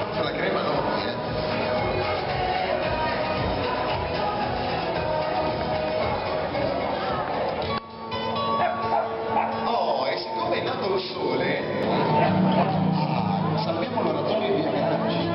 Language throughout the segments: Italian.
forza la crema no, Oh, e siccome è nato lo sole, salviamo l'oratorio e via Caracci.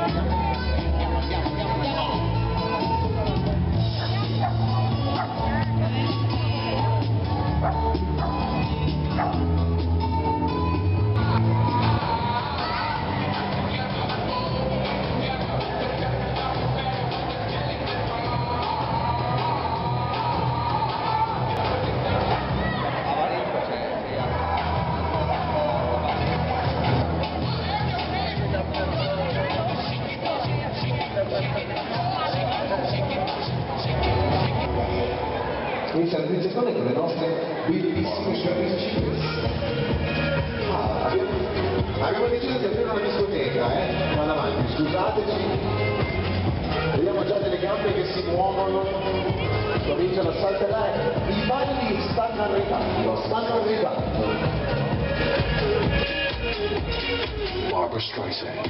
In servizione con le nostre bellissime servizi. Abbiamo deciso di aprire una discoteca, vado avanti, scusateci. Vediamo già delle gambe che si muovono, cominciano a saltellare. I balli stanno arrivando, Barbra Streisand.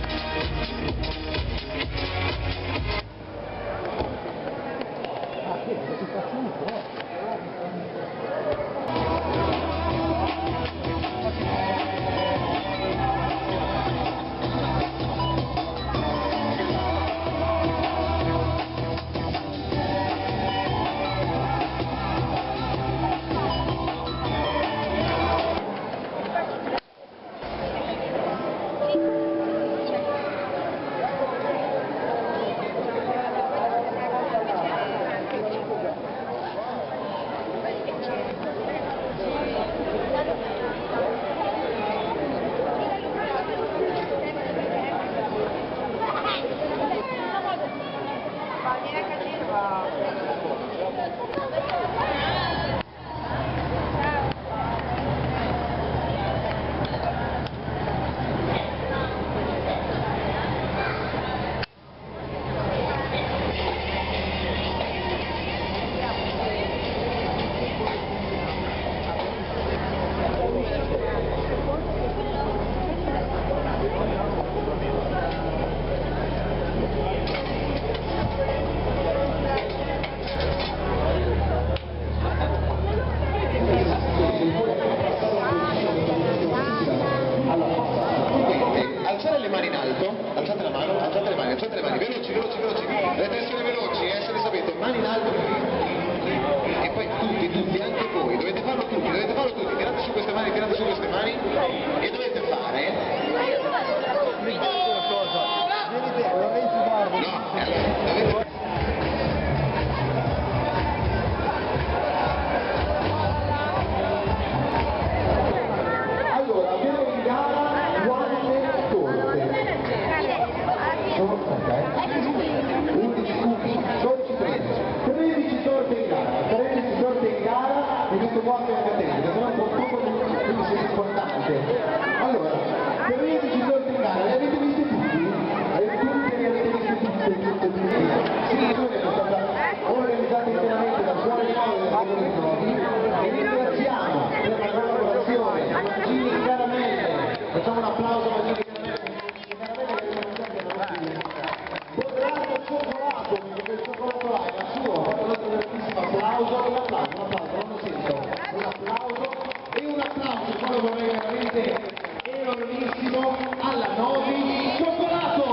Alzate le mani in alto, alzate le mani, veloci, dovete essere veloci, se le sapete, mani in alto, e poi tutti, anche voi, dovete farlo tutti, tirate su queste mani, e dovete fare... No, allora, abbiamo in gara quante torte? 11 cubi, 12, 13 torte in gara, e questo qua è a catena, perché sennò un po' quindi sei importante. Allora, 13 torte in gara, le avete viste tutti? Sì, sono state organizzate interamente da Scuola di Moda del Comune di Todi, e ringraziamo per la collaborazione Mancini Caramelle. Facciamo un applauso a Mancini Caramelle. Quadrato cioccolato, perché il cioccolato là è la sua, fatto un grandissimo applauso, non lo sento, un applauso, poi vorrei veramente enormissimo alla Novi Cioccolato!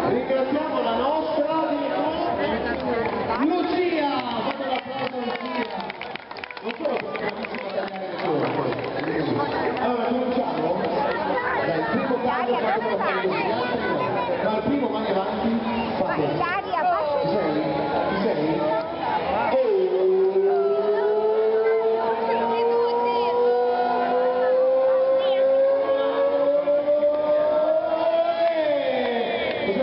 Ringraziamo la nostra Lucia! Fate un applauso a Lucia! Non solo perché è bravissima a tagliare le torte. Allora, cominciamo? Dai, il primo taglio fatelo fare così, ma il primo mani avanti, fate. Ci sei?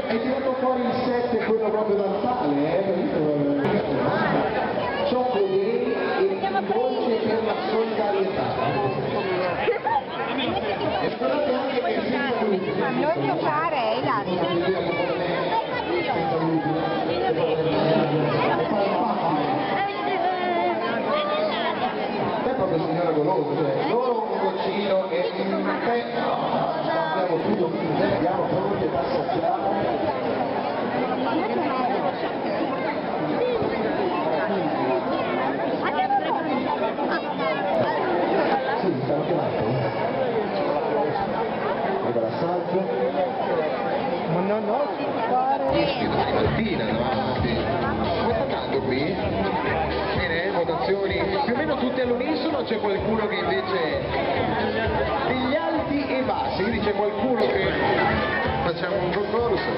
Hai tirato fuori il 7, quello proprio dal sale, Cioccolini e dolce per la solidarietà. E ricordate anche che senza luce. Non giocare, È proprio signora golosa, cioè loro un goccino e abbiamo tutto, andiamo pronti ad assaggiare. Sì, stanno chiamando. Ecco l'assaggio. Ma no, Domani mattina davanti. Come sta andando qui? Bene, votazioni più o meno tutte all'unisono, c'è qualcuno che invece degli alti e bassi, quindi c'è qualcuno che facciamo un concorso,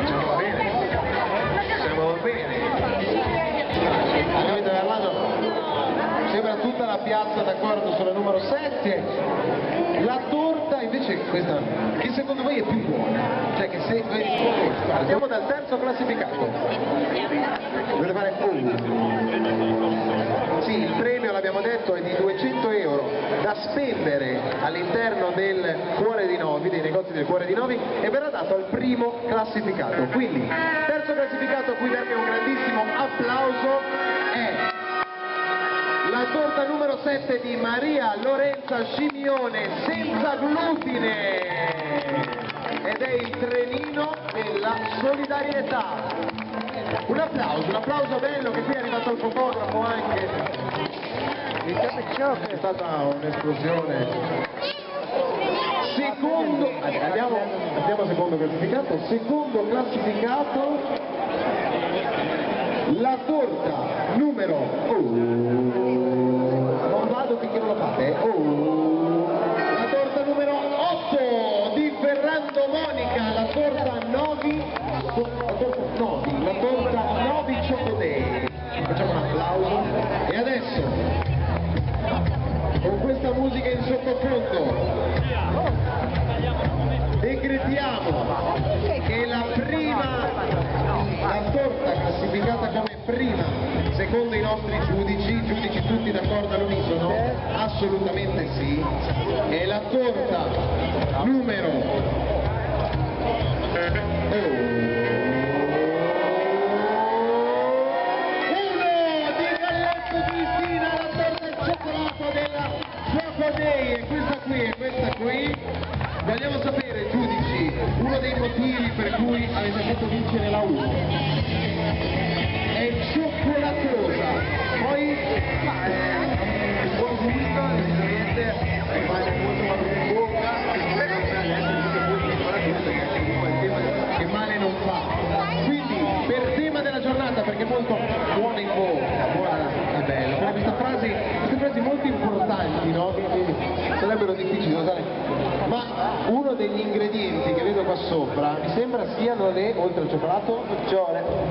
siamo va bene, siamo va bene. Avete parlato, sembra tutta la piazza d'accordo sulla numero 7. La torta invece questa, che secondo voi è più buona? Cioè che se partiamo dal terzo classificato. Dovete fare Sì, il premio l'abbiamo detto è di 200 euro da spendere all'interno del Cuore di Novi, dei negozi del Cuore di Novi, e verrà dato al primo classificato. Quindi, terzo classificato a cui darmi un grandissimo applauso è la torta numero 7 di Maria Lorenza Scimione senza glutine ed è il trenino della solidarietà. Un applauso bello, che qui è arrivato il fotografo anche. È stata un'esplosione. Secondo, andiamo al secondo classificato. Secondo classificato, la torta numero non vado finché non la fate. La torta numero 8 di Ferrando Monica, la torta Novi Choco Day. Facciamo un applauso. E adesso, con questa musica in sottofondo, decretiamo che la torta classificata come prima, secondo i nostri giudici tutti d'accordo all'unisono? Assolutamente sì, è la torta numero 1 di Galletto Cristina, la torta al cioccolato della Choco Day, e questa qui. Vogliamo sapere, giudici, uno dei motivi per cui avete fatto vincere la 1. È cioccolatosa, poi buon gusto, ovviamente rimane molto maduro in bocca, che male non fa. Quindi, per tema della giornata, perché è molto buona in bocca, buona, è bello, però queste frasi molto importanti, no? Che sarebbero difficili da usare. Ma uno degli ingredienti che vedo qua sopra mi sembra siano le, oltre al cioccolato,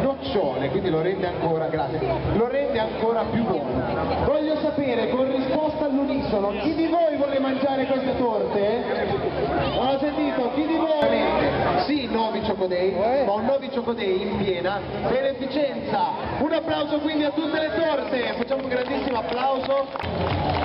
nocciole, quindi lo rende ancora, grazie, lo rende ancora più buono. Voglio sapere, con risposta all'unisono, chi di voi vuole mangiare queste torte? Non ho sentito, chi di voi? Sì, Novi Choco Day, ma un Novi Choco Day in piena beneficenza. Un applauso quindi a tutte le torte, facciamo un grandissimo applauso.